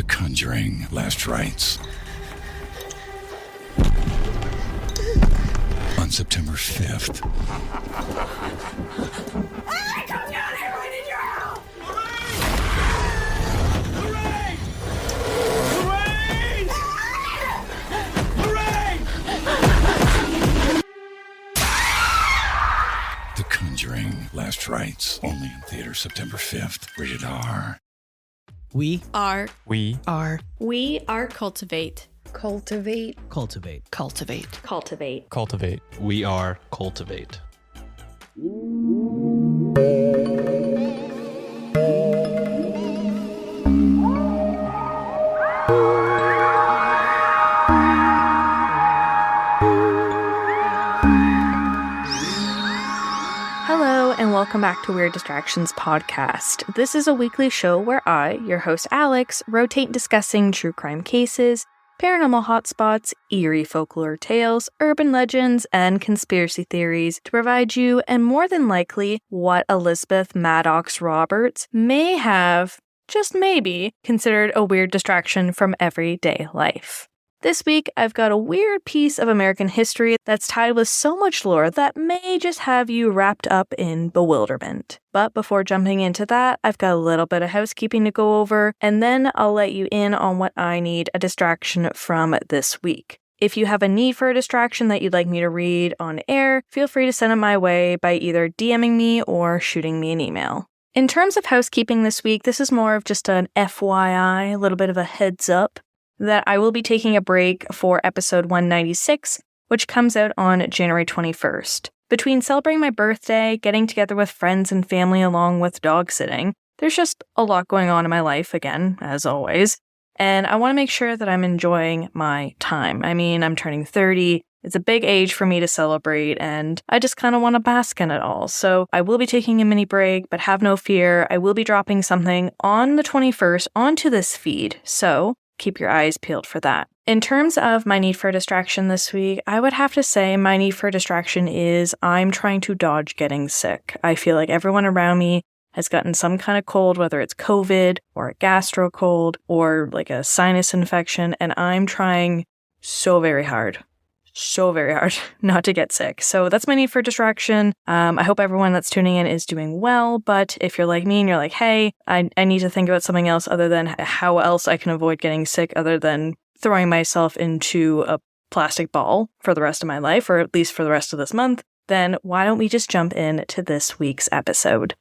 Conjuring Last Rites. On September 5th. I come down here, I need your help! Hooray! Hooray! Hooray! The Conjuring Last Rites. Only in theaters September 5th. Rated R. We are Cultivate. Cultivate. Cultivate. Cultivate. Cultivate. Cultivate. We are Cultivate. Hello, and welcome back to Weird Distractions Podcast. This is a weekly show where I, your host Alex, rotate discussing true crime cases, paranormal hotspots, eerie folklore tales, urban legends, and conspiracy theories to provide you, and more than likely, what Elizabeth Maddox Roberts may have, just maybe, considered a weird distraction from everyday life. This week, I've got a weird piece of American history that's tied with so much lore that may just have you wrapped up in bewilderment. But before jumping into that, I've got a little bit of housekeeping to go over, and then I'll let you in on what I need a distraction from this week. If you have a need for a distraction that you'd like me to read on air, feel free to send it my way by either DMing me or shooting me an email. In terms of housekeeping this week, this is more of just an FYI, a little bit of a heads up, that I will be taking a break for episode 196, which comes out on January 21st. Between celebrating my birthday, getting together with friends and family along with dog sitting, there's just a lot going on in my life, again, as always, and I want to make sure that I'm enjoying my time. I mean, I'm turning 30, it's a big age for me to celebrate, and I just kind of want to bask in it all. So I will be taking a mini break, but have no fear, I will be dropping something on the 21st onto this feed, so keep your eyes peeled for that. In terms of my need for a distraction this week, I would have to say my need for a distraction is I'm trying to dodge getting sick. I feel like everyone around me has gotten some kind of cold, whether it's COVID or a gastro cold or like a sinus infection, and I'm trying so very hard not to get sick. So that's my need for distraction. I hope everyone that's tuning in is doing well, but if you're like me and you're like, hey, I need to think about something else other than how else I can avoid getting sick other than throwing myself into a plastic ball for the rest of my life, or at least for the rest of this month, then why don't we just jump into this week's episode?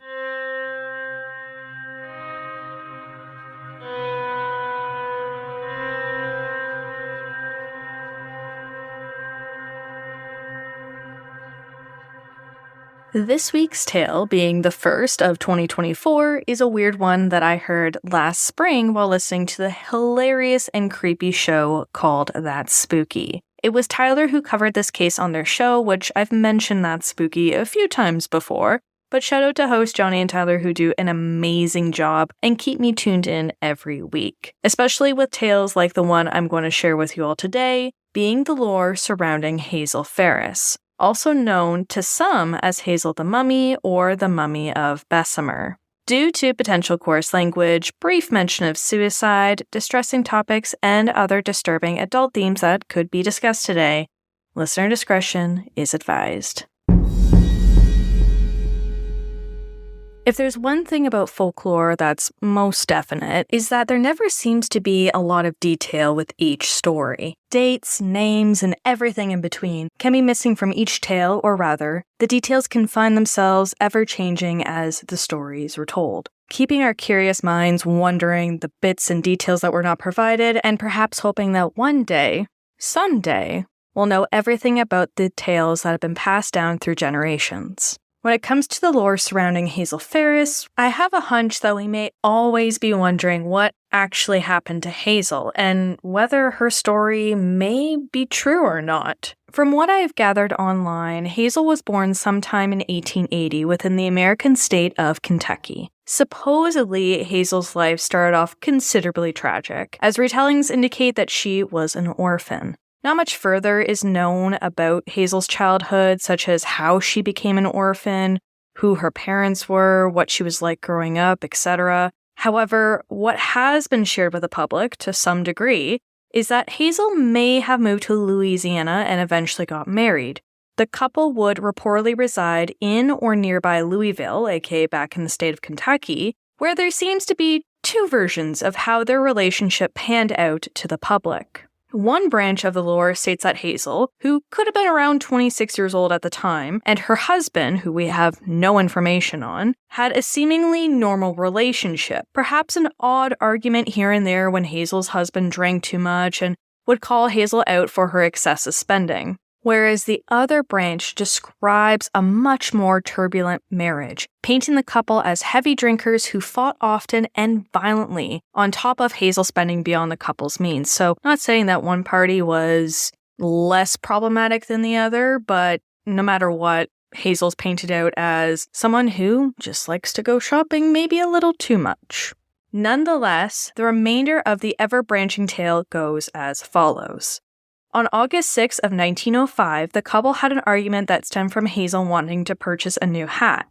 This week's tale, being the first of 2024, is a weird one that I heard last spring while listening to the hilarious and creepy show called That's Spooky. It was Tyler who covered this case on their show, which I've mentioned That's Spooky a few times before, but shout out to host Johnny and Tyler who do an amazing job and keep me tuned in every week, especially with tales like the one I'm going to share with you all today, being the lore surrounding Hazel Farris, also known to some as Hazel the Mummy or the Mummy of Bessemer. Due to potential coarse language, brief mention of suicide, distressing topics, and other disturbing adult themes that could be discussed today, listener discretion is advised. If there's one thing about folklore that's most definite, is that there never seems to be a lot of detail with each story. Dates, names, and everything in between can be missing from each tale, or rather, the details can find themselves ever-changing as the stories were told, keeping our curious minds wondering the bits and details that were not provided, and perhaps hoping that one day, someday, we'll know everything about the tales that have been passed down through generations. When it comes to the lore surrounding Hazel Farris, I have a hunch that we may always be wondering what actually happened to Hazel and whether her story may be true or not. From what I've gathered online, Hazel was born sometime in 1880 within the American state of Kentucky. Supposedly, Hazel's life started off considerably tragic, as retellings indicate that she was an orphan. Not much further is known about Hazel's childhood, such as how she became an orphan, who her parents were, what she was like growing up, etc. However, what has been shared with the public to some degree is that Hazel may have moved to Louisiana and eventually got married. The couple would reportedly reside in or nearby Louisville, aka back in the state of Kentucky, where there seems to be two versions of how their relationship panned out to the public. One branch of the lore states that Hazel, who could have been around 26 years old at the time, and her husband, who we have no information on, had a seemingly normal relationship, perhaps an odd argument here and there when Hazel's husband drank too much and would call Hazel out for her excessive spending. Whereas the other branch describes a much more turbulent marriage, painting the couple as heavy drinkers who fought often and violently, on top of Hazel spending beyond the couple's means. So, not saying that one party was less problematic than the other, but no matter what, Hazel's painted out as someone who just likes to go shopping maybe a little too much. Nonetheless, the remainder of the ever-branching tale goes as follows. On August 6 of 1905, the couple had an argument that stemmed from Hazel wanting to purchase a new hat.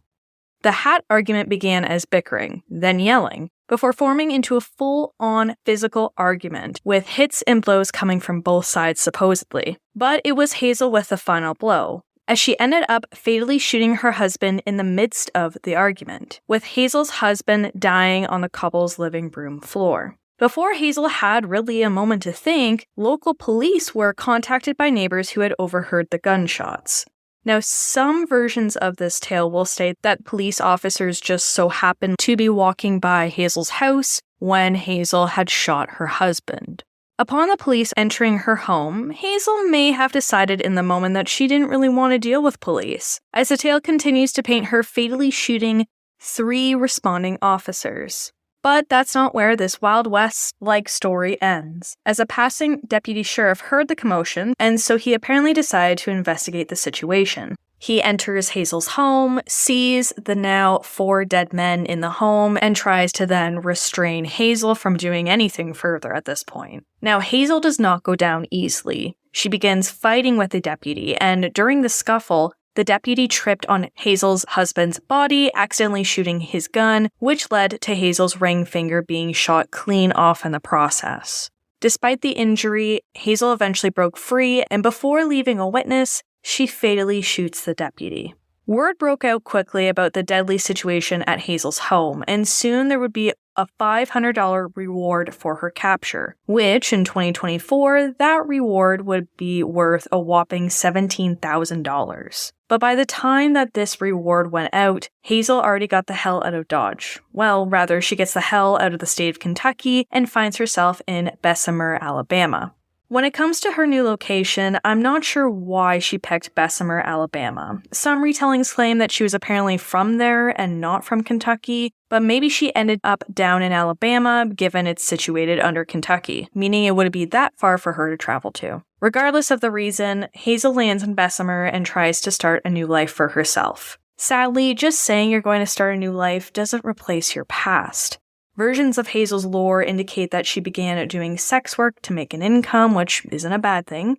The hat argument began as bickering, then yelling, before forming into a full-on physical argument, with hits and blows coming from both sides supposedly. But it was Hazel with the final blow, as she ended up fatally shooting her husband in the midst of the argument, with Hazel's husband dying on the couple's living room floor. Before Hazel had really a moment to think, local police were contacted by neighbors who had overheard the gunshots. Now, some versions of this tale will state that police officers just so happened to be walking by Hazel's house when Hazel had shot her husband. Upon the police entering her home, Hazel may have decided in the moment that she didn't really want to deal with police, as the tale continues to paint her fatally shooting 3 responding officers. But that's not where this Wild West-like story ends, as a passing deputy sheriff heard the commotion, and so he apparently decided to investigate the situation. He enters Hazel's home, sees the now 4 dead men in the home, and tries to then restrain Hazel from doing anything further at this point. Now, Hazel does not go down easily. She begins fighting with the deputy, and during the scuffle, the deputy tripped on Hazel's husband's body, accidentally shooting his gun, which led to Hazel's ring finger being shot clean off in the process. Despite the injury, Hazel eventually broke free, and before leaving a witness, she fatally shoots the deputy. Word broke out quickly about the deadly situation at Hazel's home, and soon there would be a $500 reward for her capture, which in 2024, that reward would be worth a whopping $17,000. But by the time that this reward went out, Hazel already got the hell out of Dodge. Well, rather, she gets the hell out of the state of Kentucky and finds herself in Bessemer, Alabama. When it comes to her new location, I'm not sure why she picked Bessemer, Alabama. Some retellings claim that she was apparently from there and not from Kentucky, but maybe she ended up down in Alabama given it's situated under Kentucky, meaning it wouldn't be that far for her to travel to. Regardless of the reason, Hazel lands in Bessemer and tries to start a new life for herself. Sadly, just saying you're going to start a new life doesn't replace your past. Versions of Hazel's lore indicate that she began doing sex work to make an income, which isn't a bad thing,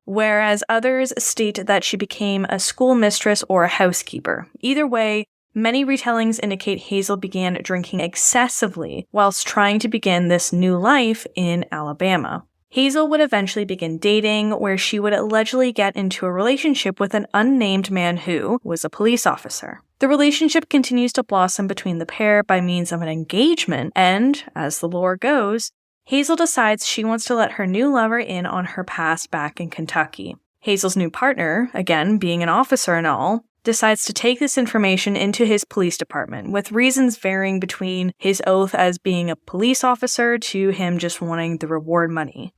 whereas others state that she became a school mistress or a housekeeper. Either way, many retellings indicate Hazel began drinking excessively whilst trying to begin this new life in Alabama. Hazel would eventually begin dating, where she would allegedly get into a relationship with an unnamed man who was a police officer. The relationship continues to blossom between the pair by means of an engagement, and, as the lore goes, Hazel decides she wants to let her new lover in on her past back in Kentucky. Hazel's new partner, again being an officer and all, decides to take this information into his police department, with reasons varying between his oath as being a police officer to him just wanting the reward money.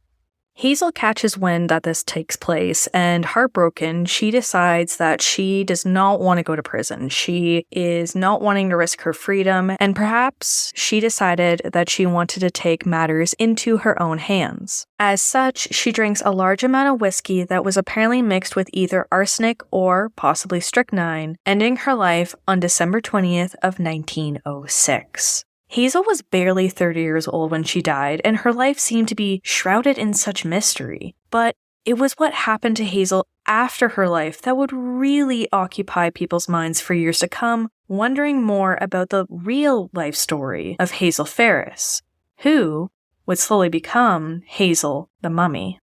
Hazel catches wind that this takes place, and heartbroken, she decides that she does not want to go to prison. She is not wanting to risk her freedom, and perhaps she decided that she wanted to take matters into her own hands. As such, she drinks a large amount of whiskey that was apparently mixed with either arsenic or possibly strychnine, ending her life on December 20th of 1906. Hazel was barely 30 years old when she died, and her life seemed to be shrouded in such mystery. But it was what happened to Hazel after her life that would really occupy people's minds for years to come, wondering more about the real life story of Hazel Farris, who would slowly become Hazel the Mummy.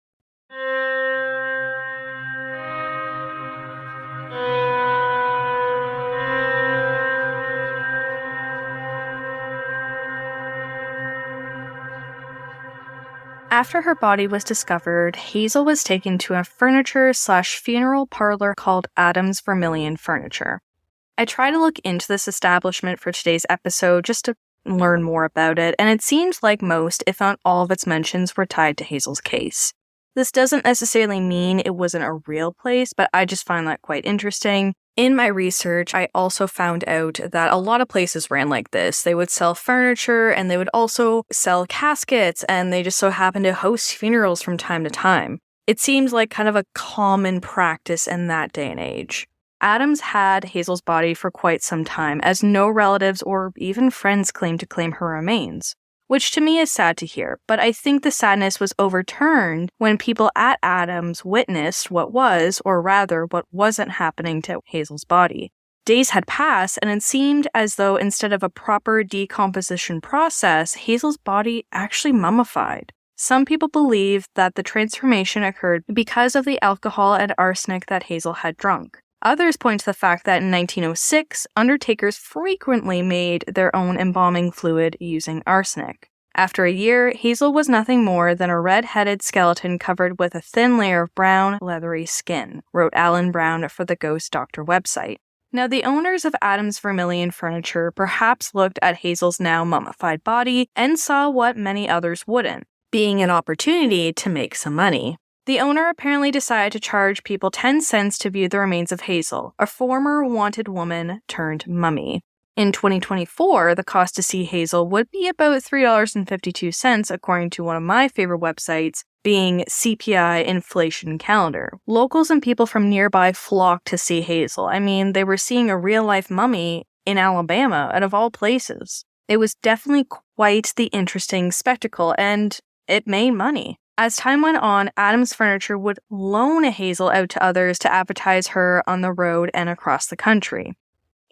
After her body was discovered, Hazel was taken to a furniture/funeral parlor called Adams Vermilion Furniture. I tried to look into this establishment for today's episode just to learn more about it, and it seemed like most, if not all of its mentions, were tied to Hazel's case. This doesn't necessarily mean it wasn't a real place, but I just find that quite interesting. In my research, I also found out that a lot of places ran like this. They would sell furniture, and they would also sell caskets, and they just so happened to host funerals from time to time. It seems like kind of a common practice in that day and age. Adams had Hazel's body for quite some time, as no relatives or even friends claimed to claim her remains, which to me is sad to hear, but I think the sadness was overturned when people at Adams witnessed what was, or rather what wasn't happening to Hazel's body. Days had passed, and it seemed as though instead of a proper decomposition process, Hazel's body actually mummified. Some people believe that the transformation occurred because of the alcohol and arsenic that Hazel had drunk. Others point to the fact that in 1906, undertakers frequently made their own embalming fluid using arsenic. After a year, Hazel was nothing more than a red-headed skeleton covered with a thin layer of brown, leathery skin, wrote Alan Brown for the Ghost Doctor website. Now, the owners of Adams Vermilion Furniture perhaps looked at Hazel's now mummified body and saw what many others wouldn't, being an opportunity to make some money. The owner apparently decided to charge people 10 cents to view the remains of Hazel, a former wanted woman turned mummy. In 2024, the cost to see Hazel would be about $3.52, according to one of my favorite websites, being CPI Inflation Calendar. Locals and people from nearby flocked to see Hazel. I mean, they were seeing a real-life mummy in Alabama, out of all places. It was definitely quite the interesting spectacle, and it made money. As time went on, Adams Furniture would loan Hazel out to others to advertise her on the road and across the country.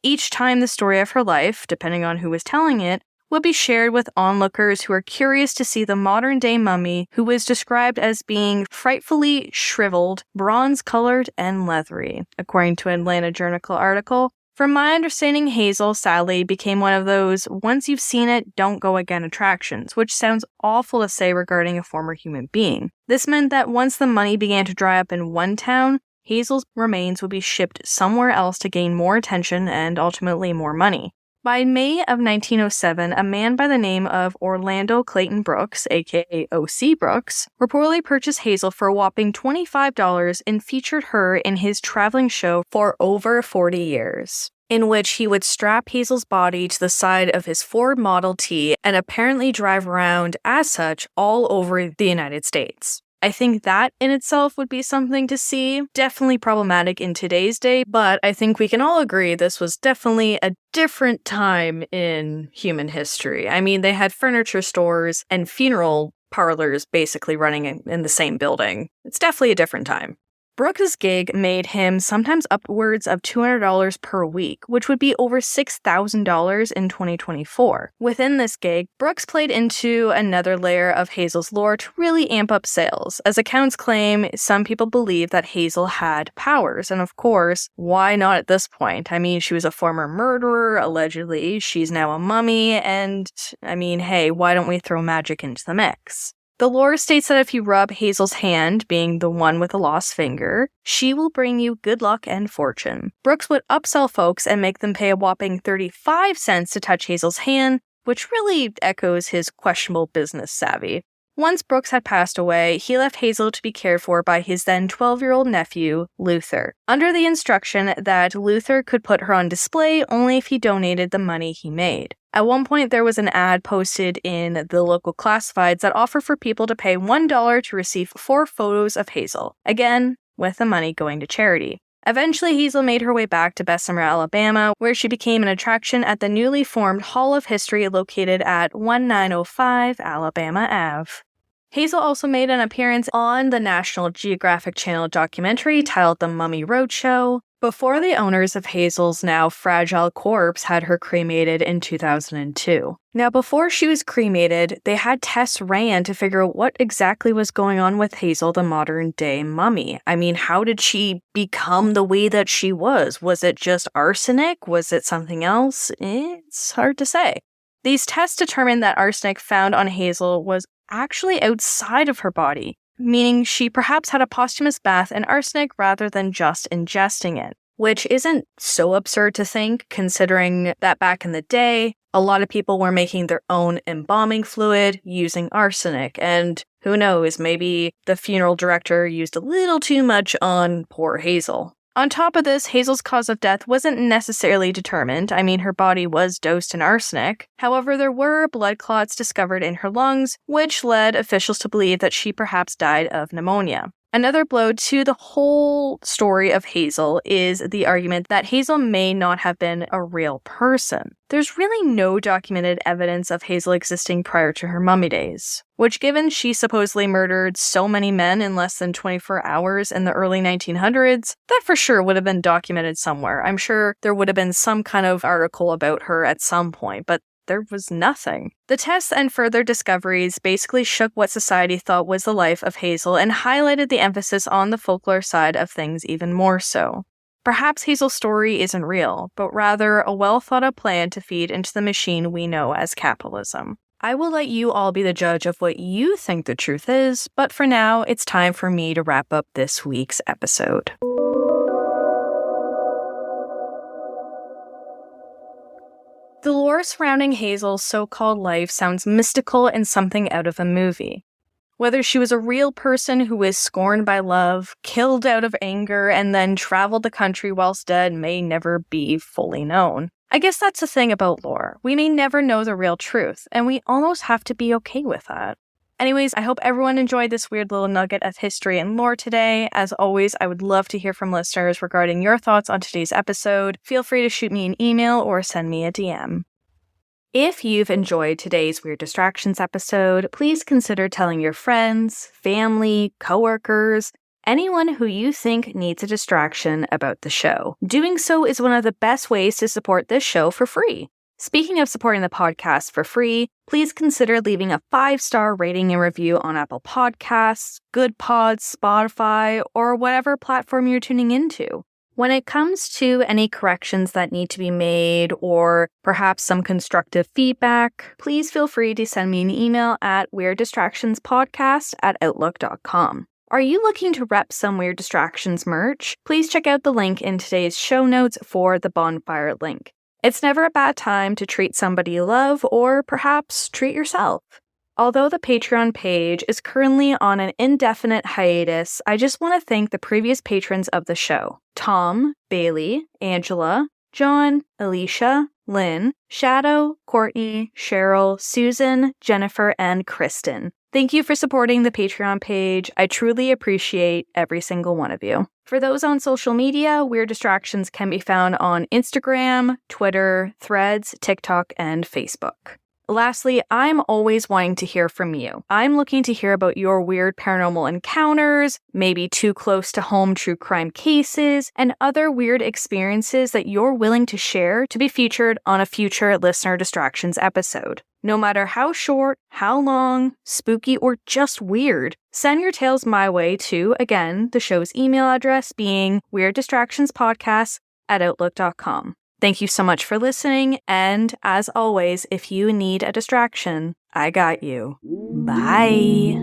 Each time the story of her life, depending on who was telling it, would be shared with onlookers who are curious to see the modern-day mummy who was described as being frightfully shriveled, bronze-colored, and leathery, according to an Atlanta Journal article. From my understanding, Hazel, sadly, became one of those once you've seen it, don't go again attractions, which sounds awful to say regarding a former human being. This meant that once the money began to dry up in one town, Hazel's remains would be shipped somewhere else to gain more attention and ultimately more money. By May of 1907, a man by the name of Orlando Clayton Brooks, aka O.C. Brooks, reportedly purchased Hazel for a whopping $25 and featured her in his traveling show for over 40 years, in which he would strap Hazel's body to the side of his Ford Model T and apparently drive around as such all over the United States. I think that in itself would be something to see. Definitely problematic in today's day, but I think we can all agree this was definitely a different time in human history. I mean, they had furniture stores and funeral parlors basically running in the same building. It's definitely a different time. Brooks' gig made him sometimes upwards of $200 per week, which would be over $6,000 in 2024. Within this gig, Brooks played into another layer of Hazel's lore to really amp up sales. As accounts claim, some people believe that Hazel had powers, and of course, why not at this point? I mean, she was a former murderer, allegedly, she's now a mummy, and I mean, hey, why don't we throw magic into the mix? The lore states that if you rub Hazel's hand, being the one with a lost finger, she will bring you good luck and fortune. Brooks would upsell folks and make them pay a whopping 35 cents to touch Hazel's hand, which really echoes his questionable business savvy. Once Brooks had passed away, he left Hazel to be cared for by his then 12-year-old nephew, Luther, under the instruction that Luther could put her on display only if he donated the money he made. At one point, there was an ad posted in the local classifieds that offered for people to pay $1 to receive 4 photos of Hazel, again, with the money going to charity. Eventually, Hazel made her way back to Bessemer, Alabama, where she became an attraction at the newly formed Hall of History located at 1905 Alabama Ave. Hazel also made an appearance on the National Geographic Channel documentary titled The Mummy Roadshow, before the owners of Hazel's now fragile corpse had her cremated in 2002. Now, before she was cremated, they had tests ran to figure out what exactly was going on with Hazel, the modern-day mummy. I mean, how did she become the way that she was? Was it just arsenic? Was it something else? It's hard to say. These tests determined that arsenic found on Hazel was actually outside of her body, meaning she perhaps had a posthumous bath in arsenic rather than just ingesting it, which isn't so absurd to think, considering that back in the day, a lot of people were making their own embalming fluid using arsenic, and who knows, maybe the funeral director used a little too much on poor Hazel. On top of this, Hazel's cause of death wasn't necessarily determined. I mean, her body was dosed in arsenic. However, there were blood clots discovered in her lungs, which led officials to believe that she perhaps died of pneumonia. Another blow to the whole story of Hazel is the argument that Hazel may not have been a real person. There's really no documented evidence of Hazel existing prior to her mummy days, which, given she supposedly murdered so many men in less than 24 hours in the early 1900s, that for sure would have been documented somewhere. I'm sure there would have been some kind of article about her at some point, but there was nothing. The tests and further discoveries basically shook what society thought was the life of Hazel and highlighted the emphasis on the folklore side of things even more so. Perhaps Hazel's story isn't real, but rather a well-thought-out plan to feed into the machine we know as capitalism. I will let you all be the judge of what you think the truth is, but for now, it's time for me to wrap up this week's episode. The lore surrounding Hazel's so-called life sounds mystical and something out of a movie. Whether she was a real person who was scorned by love, killed out of anger, and then traveled the country whilst dead may never be fully known. I guess that's the thing about lore. We may never know the real truth, and we almost have to be okay with that. Anyways, I hope everyone enjoyed this weird little nugget of history and lore today. As always, I would love to hear from listeners regarding your thoughts on today's episode. Feel free to shoot me an email or send me a DM. If you've enjoyed today's Weird Distractions episode, please consider telling your friends, family, coworkers, anyone who you think needs a distraction about the show. Doing so is one of the best ways to support this show for free. Speaking of supporting the podcast for free, please consider leaving a 5-star rating and review on Apple Podcasts, Good Pods, Spotify, or whatever platform you're tuning into. When it comes to any corrections that need to be made or perhaps some constructive feedback, please feel free to send me an email at weirddistractionspodcast@outlook.com. Are you looking to rep some Weird Distractions merch? Please check out the link in today's show notes for the bonfire link. It's never a bad time to treat somebody you love or perhaps treat yourself. Although the Patreon page is currently on an indefinite hiatus, I just want to thank the previous patrons of the show: Tom, Bailey, Angela, John, Alicia, Lynn, Shadow, Courtney, Cheryl, Susan, Jennifer, and Kristen. Thank you for supporting the Patreon page. I truly appreciate every single one of you. For those on social media, Weird Distractions can be found on Instagram, Twitter, Threads, TikTok, and Facebook. Lastly, I'm always wanting to hear from you. I'm looking to hear about your weird paranormal encounters, maybe too close to home true crime cases, and other weird experiences that you're willing to share to be featured on a future Listener Distractions episode. No matter how short, how long, spooky, or just weird, send your tales my way to, again, the show's email address being weirddistractionspodcast@outlook.com. Thank you so much for listening, and as always, if you need a distraction, I got you. Bye!